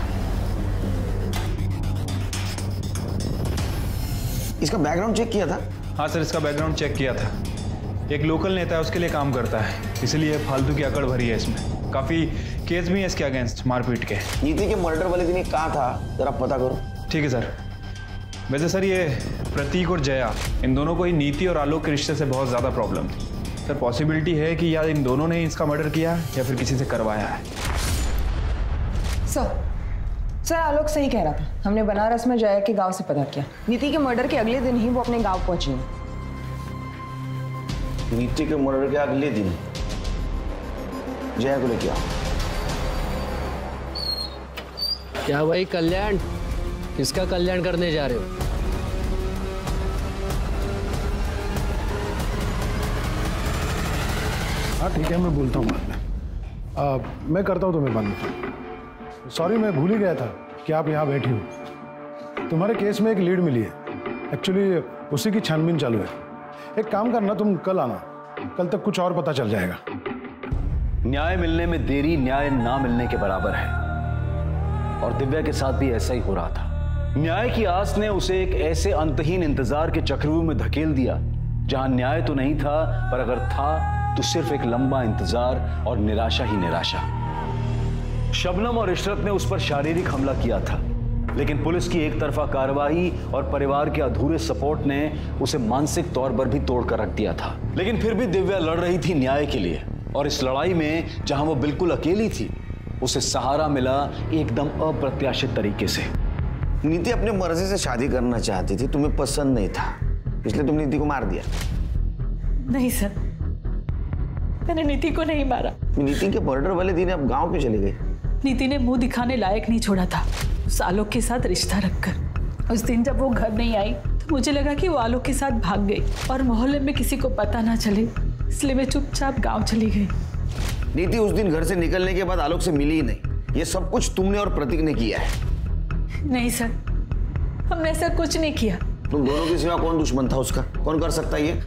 इसका बैकग्राउंड चेक किया था? हाँ सर, इसका बैकग्राउंड चेक किया था। एक लोकल नेता है, उसके लिए काम करता है, इसलिए फालतू की अकड़ भरी है इसमें। काफी केस भी है इसके अगेंस्ट मारपीट के। नीति के मर्डर वाले दिन कहा था, जरा पता करो। ठीक है सर। वैसे सर, ये प्रतीक और जया, इन दोनों को ही नीति और आलोक के रिश्ते से बहुत ज्यादा प्रॉब्लम थी। सर पॉसिबिलिटी है कि या इन दोनों ने इसका मर्डर किया या फिर किसी से करवाया है। सर आलोक सही कह रहा था। हमने बनारस में जया के गांव से पता किया। नीति के मर्डर के अगले दिन ही वो अपने गांव पहुंची। नीति के मर्डर के अगले दिन जया को लेके आओ। क्या भाई कल्याण, किसका कल्याण करने जा रहे हो? हाँ ठीक है, मैं बोलता हूँ बाद में। मैं करता हूँ तुम्हें बाद में। सॉरी, मैं भूल ही गया था कि आप यहाँ बैठी हो। तुम्हारे केस में एक लीड मिली है, एक्चुअली उसी की छानबीन चालू है। एक काम करना, तुम कल आना, कल तक कुछ और पता चल जाएगा। न्याय मिलने में देरी न्याय ना मिलने के बराबर है, और दिव्या के साथ भी ऐसा ही हो रहा था। न्याय की आस ने उसे एक ऐसे अंतहीन इंतजार के चक्रव्यूह में धकेल दिया जहां न्याय तो नहीं था, पर अगर था तो सिर्फ एक लंबा इंतजार और निराशा ही निराशा। शबनम और इशरत ने उस पर शारीरिक हमला किया था, लेकिन पुलिस की एक तरफा कार्रवाई और परिवार के अधूरे सपोर्ट ने उसे मानसिक तौर पर भी तोड़कर रख दिया था। लेकिन फिर भी दिव्या लड़ रही थी न्याय के लिए, और इस लड़ाई में जहां वो बिल्कुल अकेली थी, उसे सहारा मिला एकदम अप्रत्याशित तरीके से। नीति अपने मर्जी से शादी करना चाहती थी, तुम्हें पसंद नहीं था, इसलिए तुम नीति को मार दिया। नहीं सर, मैंने नीति को नहीं मारा। नीति के मर्डर वाले दिन आप गांव क्यों चले गए? नीति ने मुंह दिखाने लायक नहीं छोड़ा था उस आलोक के साथ रिश्ता रखकर। उस दिन जब वो घर नहीं आई तो मुझे लगा कि वो आलोक के साथ भाग गई और मोहल्ले में किसी को पता ना चले, इसलिए मैं चुपचाप गांव चली गई। नीति उस दिन घर से निकलने के बाद आलोक से मिली ही नहीं। ये सब कुछ तुमने और प्रतीक ने किया है। नहीं सर, हमने ऐसा कुछ नहीं किया। तुम दोनों के सिवा कौन दुश्मन था उसका? कौन कर सकता है ये?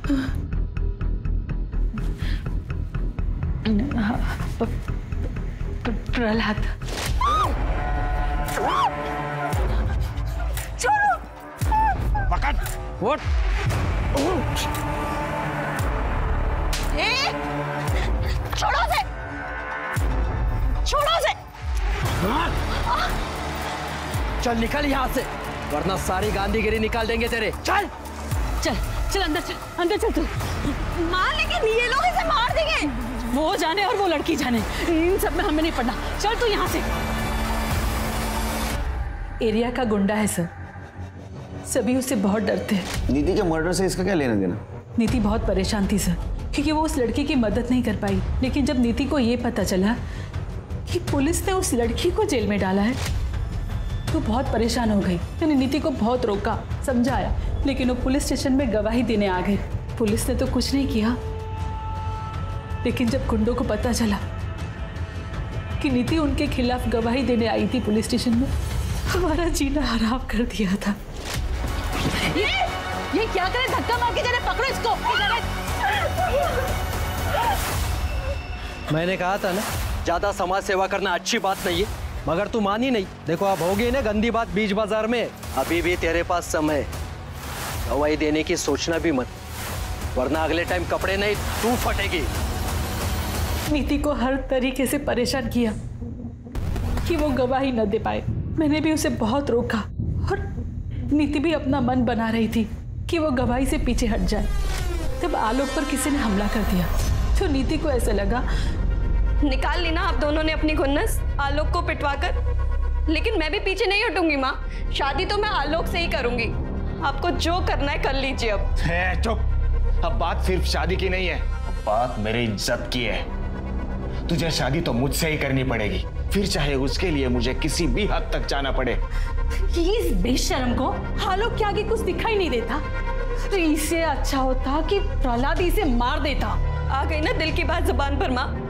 प्रहलाद। छोड़ो! पकड़! What? छोड़ो उसे! छोड़ो उसे! चल निकल यहाँ से, वरना सारी गांधीगिरी निकाल देंगे तेरे। चल चल चल अंदर चल, अंदर चल तू। मार, लेकिन ये लोग इसे मार देंगे। वो जाने और वो लड़की जाने, इन सब में हमें नहीं पड़ना। चल तू यहाँ से। एरिया का गुंडा है सर, सभी उससे बहुत डरते हैं। नीति के मर्डर से इसका क्या लेना देना? नीति बहुत परेशान थी सर, क्योंकि वो उस लड़की की मदद नहीं कर पाई। लेकिन जब नीति को ये पता चला कि पुलिस ने उस लड़की को जेल में डाला है, तो बहुत परेशान हो गई। मैंने नीति को बहुत रोका, समझाया, लेकिन वो पुलिस स्टेशन में गवाही देने आ गए। पुलिस ने तो कुछ नहीं किया, लेकिन जब गुंडों को पता चला कि नीति उनके खिलाफ गवाही देने आई थी पुलिस स्टेशन में, हमारा जीना हराम कर दिया था। ये क्या करे? धक्का मार के जा रहे, पकड़ो इसको। मैंने कहा था ना, ज्यादा समाज सेवा करना अच्छी बात नहीं है, मगर तू मानी नहीं। देखो अब हो गई ना गंदी बात बीच बाजार में। अभी भी तेरे पास समय, गवाही देने की सोचना भी मत, वरना अगले टाइम कपड़े नहीं तू फटेगी। नीति को हर तरीके से परेशान किया कि वो गवाही न दे पाए। मैंने भी उसे बहुत रोका, और नीति भी अपना मन बना रही थी कि वो गवाही से पीछे हट जाए। तब आलोक पर किसी ने हमला कर दिया, तो नीति को ऐसा लगा निकाल ली ना आप दोनों ने अपनी खुन्नस आलोक को पिटवाकर। लेकिन मैं भी पीछे नहीं हटूंगी माँ, शादी तो मैं आलोक से ही करूंगी। आपको जो करना है कर लीजिए। अब चुप, अब बात सिर्फ शादी की नहीं है, बात मेरी इज्जत की है। तुझे शादी तो मुझसे ही करनी पड़ेगी, फिर चाहे उसके लिए मुझे किसी भी हद तक जाना पड़े। इस बेशर्म को आलोक के आगे कुछ दिखाई नहीं देता। इससे अच्छा होता कि प्रहलाद इसे मार देता। आ गई ना दिल की बात जुबान पर माँ,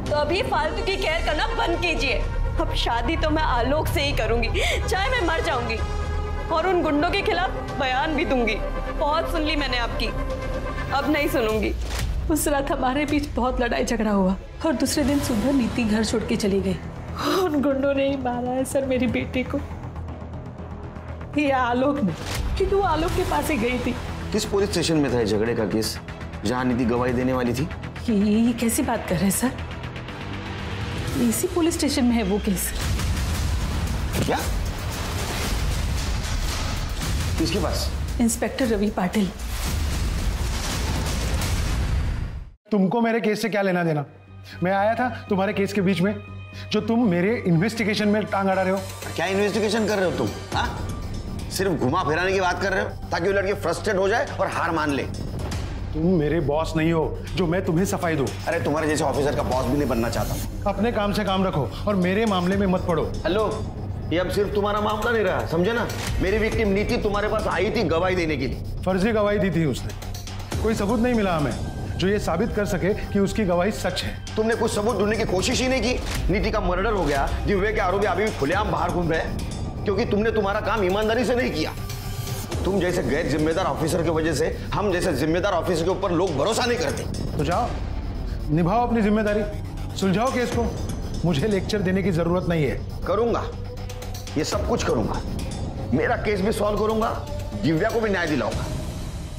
तो अभी फालतू की केयर करना बंद कीजिए। अब शादी तो मैं आलोक से ही करूंगी, चाहे मैं मर जाऊंगी, और उन गुंडों के खिलाफ बयान भी दूंगी। बहुत सुन ली मैंने आपकी, अब नहीं सुनूंगी। उस रात हमारे बीच बहुत लड़ाई झगड़ा हुआ, और दूसरे दिन सुबह नीति घर छोड़ के चली गई। उन गुंडों ने ही मारा है सर मेरी बेटी को, ये आलोक ने, क्योंकि वो आलोक के पास ही गई थी। किस पुलिस स्टेशन में था ये झगड़े का केस, जहाँ नीति गवाही देने वाली थी? ये कैसी बात कर रहे हैं सर? इसी पुलिस स्टेशन में है वो केस। क्या? किसके पास? इंस्पेक्टर रवि पाटिल। तुमको मेरे केस से क्या लेना देना? मैं आया था तुम्हारे केस के बीच में, जो तुम मेरे इन्वेस्टिगेशन में टांग अड़ा रहे हो। क्या इन्वेस्टिगेशन कर रहे हो तुम? हाँ? सिर्फ घुमा फिराने की बात कर रहे हो ताकि वो लड़की फ्रस्ट्रेट हो जाए और हार मान ले। तुम मेरे बॉस नहीं हो जो मैं तुम्हें सफाई दूं। अरे तुम्हारे जैसे ऑफिसर का बॉस भी नहीं बनना चाहता। अपने काम से काम रखो और मेरे मामले में मत पड़ो। हेलो, ये अब सिर्फ तुम्हारा मामला नहीं रहा, समझे ना? मेरी विक्टिम नीति तुम्हारे पास आई थी गवाही देने के लिए। फर्जी गवाही दी थी उसने, कोई सबूत नहीं मिला हमें जो ये साबित कर सके कि उसकी गवाही सच है। तुमने कुछ सबूत ढूंढने की कोशिश ही नहीं की। नीति का मर्डर हो गया, दिव्या के आरोपी अभी भी खुलेआम बाहर घूम रहे हैं, क्योंकि तुमने तुम्हारा काम ईमानदारी से नहीं किया। तुम जैसे गैर जिम्मेदार ऑफिसर की वजह से हम जैसे जिम्मेदार ऑफिसर के ऊपर लोग भरोसा नहीं करते। तो जाओ, निभाओ अपनी जिम्मेदारी, सुलझाओ केस को। मुझे लेक्चर देने की जरूरत नहीं है। करूंगा, ये सब कुछ करूंगा। मेरा केस भी सॉल्व करूंगा, दिव्या को भी न्याय दिलाऊंगा।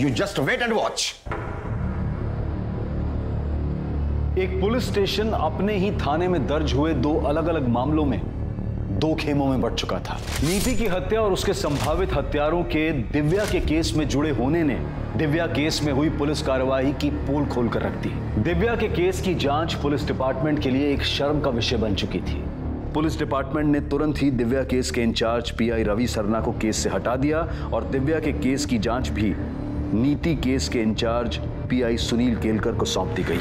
You just wait and watch. एक पुलिस स्टेशन अपने ही थाने में दर्ज हुए 2 अलग अलग मामलों में 2 खेमों में बंट चुका था। नीति की हत्या और उसके संभावित हत्यारों के दिव्या के केस में जुड़े होने ने दिव्या केस में हुई पुलिस कार्रवाई की पोल खोलकर रख दी। दिव्या के केस की जांच पुलिस डिपार्टमेंट के लिए एक शर्म का विषय बन चुकी थी। पुलिस डिपार्टमेंट ने तुरंत ही दिव्या केस के इंचार्ज पीआई रवि सरना को केस से हटा दिया और दिव्या के केस की जांच भी नीति केस के इंचार्ज पीआई सुनील केलकर को सौंप दी गई।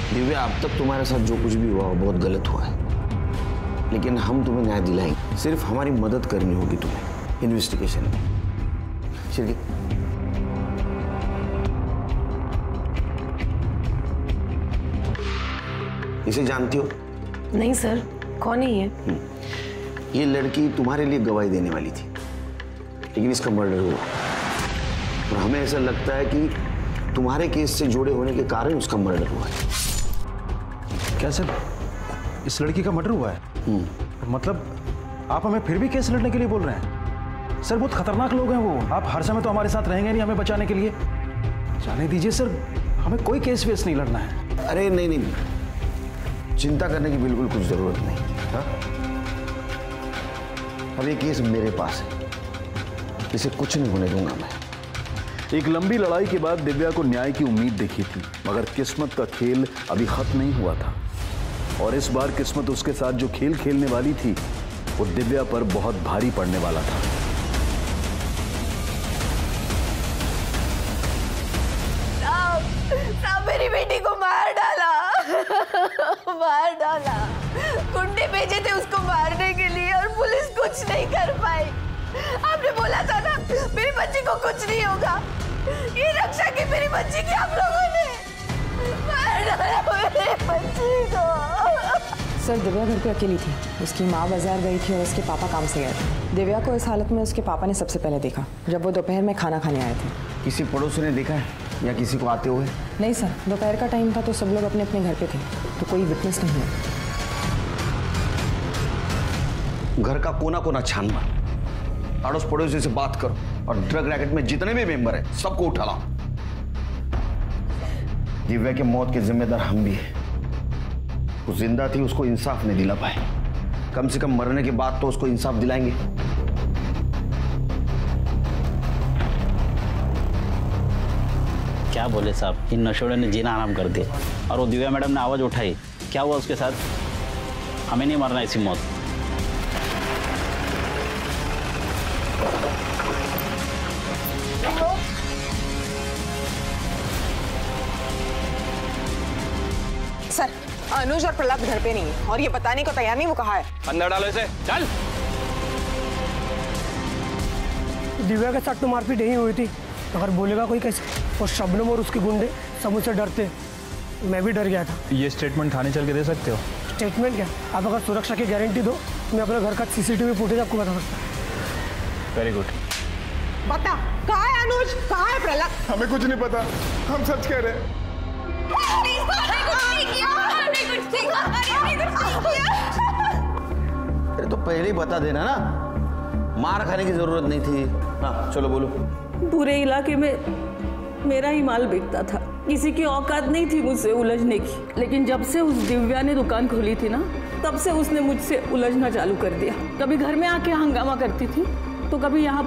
दिव्या, अब तक तुम्हारे साथ जो कुछ भी हुआ वो बहुत गलत हुआ है, लेकिन हम तुम्हें न्याय दिलाएंगे। सिर्फ हमारी मदद करनी होगी तुम्हें इन्वेस्टिगेशन में। चलिए। इसे जानती हो? नहीं सर, कौन है ये? ये लड़की तुम्हारे लिए गवाही देने वाली थी, लेकिन इसका मर्डर हुआ और हमें ऐसा लगता है कि तुम्हारे केस से जुड़े होने के कारण उसका मर्डर हुआ है। क्या सर, इस लड़की का मर्डर हुआ है? मतलब आप हमें फिर भी केस लड़ने के लिए बोल रहे हैं? सर बहुत खतरनाक लोग हैं वो। आप हर समय तो हमारे साथ रहेंगे नहीं हमें बचाने के लिए। जाने दीजिए सर, हमें कोई केस वेस नहीं लड़ना है। अरे नहीं नहीं, चिंता करने की बिल्कुल कुछ जरूरत नहीं। हाँ? अब ये केस मेरे पास है, इसे कुछ नहीं होने दूंगा मैं। एक लंबी लड़ाई के बाद दिव्या को न्याय की उम्मीद दिखी थी, मगर किस्मत का खेल अभी खत्म नहीं हुआ था और इस बार किस्मत उसके साथ जो खेल खेलने वाली थी वो दिव्या पर बहुत भारी पड़ने वाला था। साहब मेरी बेटी को मार डाला। मार डाला। गुंडे भेजे थे उसको मारने के लिए और पुलिस कुछ नहीं कर पाई। आपने बोला था ना मेरी बच्ची को कुछ नहीं होगा। ये रक्षा की मेरी बच्ची की आप लोगों ने मार डाला मेरी बच्ची को। सर दिव्या घर पे अकेली थी, उसकी माँ बाजार गई थी और उसके पापा काम से गए थे। दिव्या को इस हालत में उसके पापा ने सबसे पहले देखा जब वो दोपहर में खाना खाने आए थे। किसी पड़ोसी ने देखा है या किसी को आते हुए? नहीं सर, दोपहर का टाइम था तो सब लोग अपने अपने घर पे थे, तो कोई विटनेस नहीं है। घर का कोना कोना छान मार, अड़ोस पड़ोसी से बात करो और ड्रग रैकेट में जितने भी मेंबर हैं सबको उठा लाओ। दिव्या के मौत के जिम्मेदार हम भी हैं। वो जिंदा थी, उसको इंसाफ नहीं दिला पाए, कम से कम मरने के बाद तो उसको इंसाफ दिलाएंगे। क्या बोले साहब, इन नशेड़ों ने जीना आराम कर दिया और वो दिव्या मैडम ने आवाज उठाई। क्या हुआ उसके साथ? हमें नहीं मरना ऐसी मौत। सर अनुज और प्रहलाद घर पे नहीं है और ये बताने को तैयार नहीं वो कहा है। अंदर डालो इसे, चल। दिव्या के साथ तो मारपीट यही हुई थी, अगर बोलेगा कोई कैसे? और शबनम और उसके गुंडे सब मुझसे डरते, मैं भी डर गया था। ये स्टेटमेंट थाने चल के दे सकते हो? स्टेटमेंट क्या, आप अगर सुरक्षा की गारंटी दो मैं अपने घर का सीसीटीवी फुटेज आपको बता सकता हूँ। Very good. बता कहाँ है अनुज, कहाँ है प्रहलाद? हमें कुछ नहीं पता, हम सच कह रहे हैं। अरे तो पहले ही बता देना ना, मार खाने की जरूरत नहीं थी। हाँ चलो बोलो। पूरे इलाके में मेरा ही माल बिकता था, किसी की औकात नहीं थी मुझसे उलझने की। लेकिन जब से उस दिव्या ने दुकान खोली थी ना, तब से उसने मुझसे उलझना चालू कर दिया। कभी घर में आके हंगामा करती थी तो कभी यहाँ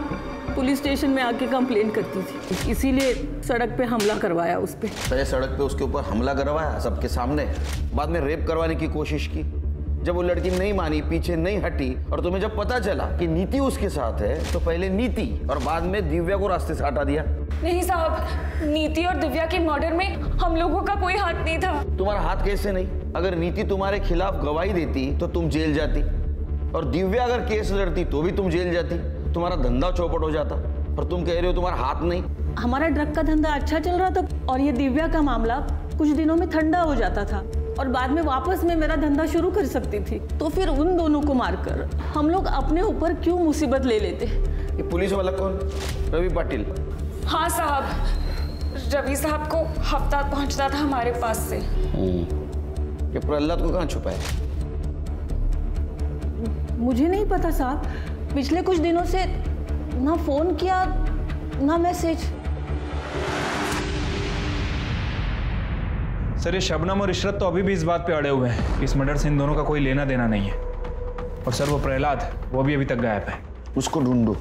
पुलिस स्टेशन में आके कंप्लेंट करती थी, इसीलिए सड़क पे हमला करवाया उस पे। पहले सड़क पे उसके ऊपर हमला करवाया सबके सामने, बाद में रेप करवाने की कोशिश की। जब वो लड़की नहीं मानी, पीछे नहीं हटी और तुम्हें जब पता चला कि नीति उसके साथ है तो पहले नीति और बाद में दिव्या को रास्ते से हटा दिया। नहीं साहब, नीति और दिव्या के मर्डर में हम लोगों का कोई हाथ नहीं था। तुम्हारा हाथ कैसे नहीं? अगर नीति तुम्हारे खिलाफ गवाही देती तो तुम जेल जाती और दिव्या अगर केस लड़ती तो भी तुम जेल जाती, तुम्हारा धंधा चौपट हो जाता। और तुम कह रहे हो तुम्हारा हाथ नहीं। हमारा ड्रग का धंधा अच्छा चल रहा था और ये दिव्या का मामला कुछ दिनों में ठंडा हो जाता था और बाद में वापस में मेरा धंधा शुरू कर सकती थी। तो फिर उन दोनों को मारकर हम लोग अपने ऊपर क्यों मुसीबत ले लेते? ये पुलिस वाला कौन? रवि पाटिल? हाँ साहब, रवि साहब को हफ्ता पहुंचता था हमारे पास से। ये प्रहलाद को कहाँ छुपाया? मुझे नहीं पता साहब, पिछले कुछ दिनों से ना फोन किया ना मैसेज। सर ये शबनम और इशरत तो अभी भी इस बात पे अड़े हुए हैं, इस मर्डर से इन दोनों का कोई लेना देना नहीं है। और सर वो प्रहलाद, वो भी अभी तक गायब है। उसको ढूंढो,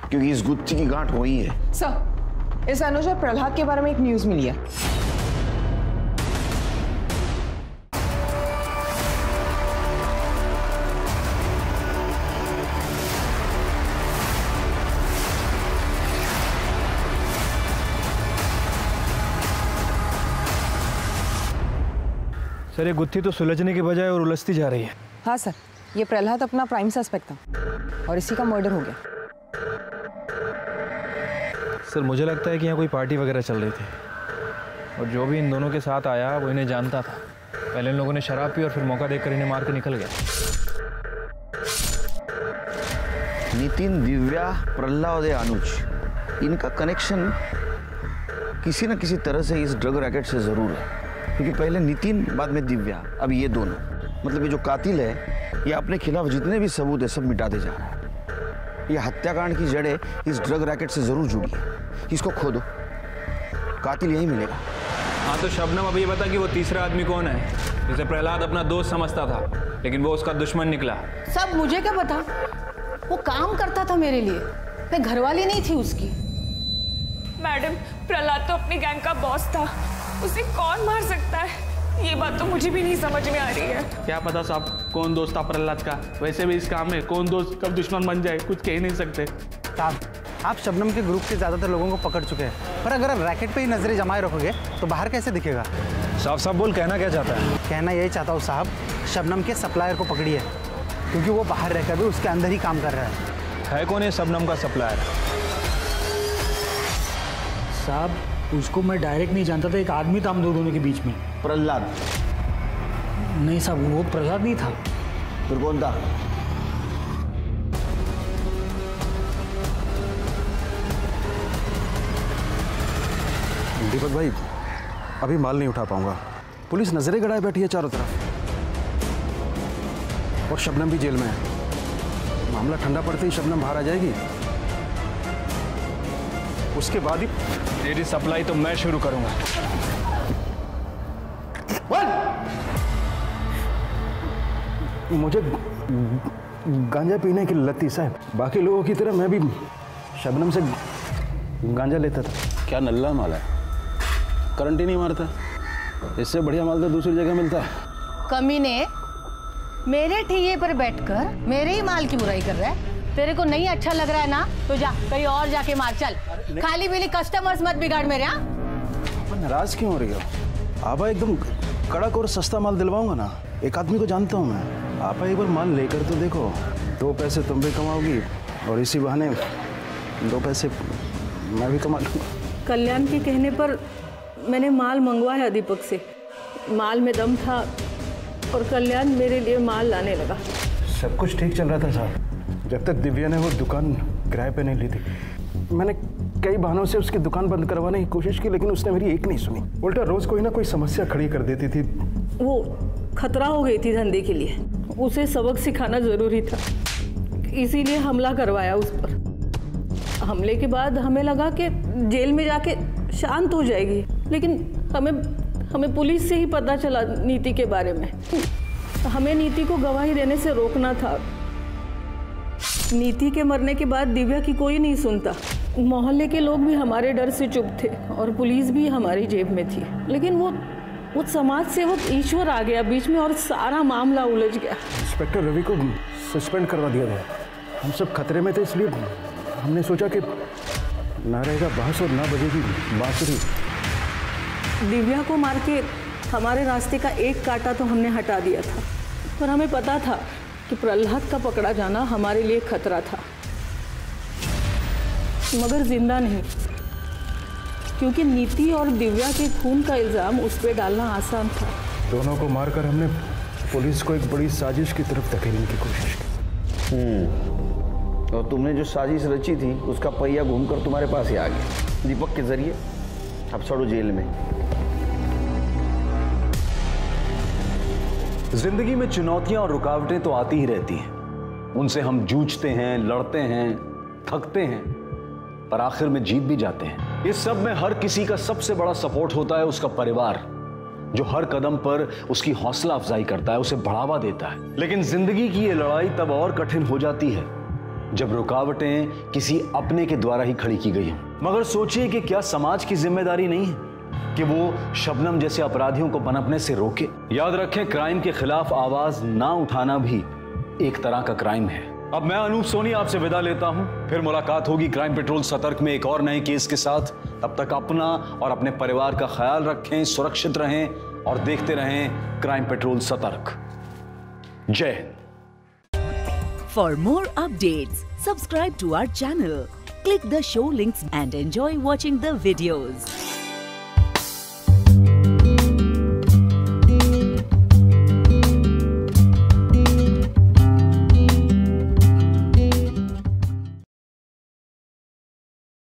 क्योंकि इस गुत्थी की गांठ वही है। सर, इस अनुज और प्रहलाद के बारे में एक न्यूज मिली है। सर ये गुत्थी तो सुलझने के बजाय और उलझती जा रही है। हाँ सर, ये प्रहलाद अपना प्राइम सस्पेक्ट था और इसी का मर्डर हो गया। सर मुझे लगता है कि यहाँ कोई पार्टी वगैरह चल रही थी और जो भी इन दोनों के साथ आया वो इन्हें जानता था। पहले इन लोगों ने शराब पी और फिर मौका देखकर इन्हें मार के निकल गया। नितिन, दिव्या, प्रहलाद और अनुज, इनका कनेक्शन किसी न किसी तरह से इस ड्रग रैकेट से जरूर है, क्योंकि पहले नितिन, बाद में दिव्या, अब ये दोनों। मतलब ये जो कातिल है ये अपने खिलाफ जितने भी सबूत है सब मिटाते जा रहा है। ये हत्याकांड की जड़ें इस ड्रग रैकेट से जरूर जुड़ी है। इसको खोदो, कातिल यही मिलेगा। हाँ तो शबनम अब ये बता कि वो तीसरा आदमी कौन है, जिसे प्रहलाद अपना दोस्त समझता था लेकिन वो उसका दुश्मन निकला। सब मुझे क्या पता, वो काम करता था मेरे लिए, मैं घरवाली नहीं थी उसकी। मैडम, प्रहलाद तो अपनी गैंग का बॉस था, उसे कौन मार सकता है? ये बात तो मुझे भी नहीं समझ में आ रही है। क्या पता साहब कौन दोस्त था प्रहलाद का। वैसे भी इस काम में कौन दोस्त कब दुश्मन बन जाए कुछ कह ही नहीं सकते। साहब, आप शबनम के ग्रुप के ज़्यादातर लोगों को पकड़ चुके हैं, पर अगर आप रैकेट पे ही नजरें जमाए रखोगे तो बाहर कैसे दिखेगा? साफ साफ बोल, कहना क्या चाहता है? कहना यही चाहता हूँ साहब, शबनम के सप्लायर को पकड़िए, क्योंकि वो बाहर रहकर भी उसके अंदर ही काम कर रहा है कौन है शबनम का सप्लायर? साहब, उसको मैं डायरेक्ट नहीं जानता था, एक आदमी था हम दोनों के बीच में। प्रहलाद? नहीं साहब, वो प्रहलाद नहीं था। फिर कौन था? दीपक भाई, अभी माल नहीं उठा पाऊंगा। पुलिस नजरें गड़ाए बैठी है चारों तरफ और शबनम भी जेल में है। मामला ठंडा पड़ते ही शबनम बाहर आ जाएगी, उसके बाद ही तेरी सप्लाई तो मैं शुरू करूंगा। मुझे गांजा पीने की लत थी साहब, बाकी लोगों की तरह मैं भी शबनम से गांजा लेता था। क्या नल्ला माल है, करंट ही नहीं मारता। इससे बढ़िया माल तो दूसरी जगह मिलता है। कमीने, मेरे ठिये पर बैठकर मेरे ही माल की बुराई कर रहा है। तेरे को नहीं अच्छा लग रहा है ना, तो जा कहीं और जाके मार। चल, खाली पीली कस्टमर्स मत बिगाड़ मेरे। यहाँ नाराज क्यों हो रही हो? आपा एकदम कड़क और सस्ता माल दिलवाऊंगा ना। एक आदमी को जानता हूँ मैं, आपा एक बार माल लेकर तो देखो, 2 पैसे तुम भी कमाओगी और इसी बहाने 2 पैसे मैं भी कमा लूँगा। कल्याण के कहने पर मैंने माल मंगवाया दीपक से। माल में दम था और कल्याण मेरे लिए माल लाने लगा। सब कुछ ठीक चल रहा था साहब, जब तक दिव्या ने वो दुकान किराए पे नहीं ली थी। मैंने कई बहानों से उसकी दुकान बंद करवाने की कोशिश की, लेकिन उसने मेरी एक नहीं सुनी। उल्टा रोज कोई ना कोई समस्या खड़ी कर देती थी। वो खतरा हो गई थी धंधे के लिए, उसे सबक सिखाना जरूरी था, इसीलिए हमला करवाया उस पर। हमले के बाद हमें लगा कि जेल में जाके शांत हो जाएगी, लेकिन हमें पुलिस से ही पता चला नीति के बारे में। हमें नीति को गवाही देने से रोकना था। नीति के मरने के बाद दिव्या की कोई नहीं सुनता। मोहल्ले के लोग भी हमारे डर से चुप थे और पुलिस भी हमारी जेब में थी। लेकिन वो समाज सेवक ईश्वर आ गया बीच में और सारा मामला उलझ गया। इंस्पेक्टर रवि को सस्पेंड करवा दिया गया। हम सब खतरे में थे, इसलिए हमने सोचा कि ना रहेगा बांस और ना बजेगी बांसुरी। दिव्या को मार के हमारे रास्ते का एक कांटा तो हमने हटा दिया था, पर हमें पता था कि प्रहलाद का पकड़ा जाना हमारे लिए खतरा था, मगर जिंदा नहीं, क्योंकि नीति और दिव्या के खून का इल्जाम उस पर डालना आसान था। दोनों को मारकर हमने पुलिस को एक बड़ी साजिश की तरफ धकेलने की कोशिश की। और तुमने जो साजिश रची थी उसका पहिया घूमकर तुम्हारे पास ही आ गया दीपक के जरिए। अब सड़ो जेल में। जिंदगी में चुनौतियां और रुकावटें तो आती ही रहती हैं, उनसे हम जूझते हैं, लड़ते हैं, थकते हैं, पर आखिर में जीत भी जाते हैं। इस सब में हर किसी का सबसे बड़ा सपोर्ट होता है उसका परिवार, जो हर कदम पर उसकी हौसला अफजाई करता है, उसे बढ़ावा देता है। लेकिन जिंदगी की ये लड़ाई तब और कठिन हो जाती है जब रुकावटें किसी अपने के द्वारा ही खड़ी की गई हों। मगर सोचिए कि क्या समाज की जिम्मेदारी नहीं है कि वो शबनम जैसे अपराधियों को पनपने से रोके? याद रखें, क्राइम के खिलाफ आवाज ना उठाना भी एक तरह का क्राइम है। अब मैं अनूप सोनी आपसे विदा लेता हूं, फिर मुलाकात होगी क्राइम पेट्रोल सतर्क में एक और नए केस के साथ। तब तक अपना और अपने परिवार का ख्याल रखें, सुरक्षित रहें और देखते रहें क्राइम पेट्रोल सतर्क। जय Hind. For more updates, subscribe to our channel, click the show links and enjoy watching the videos.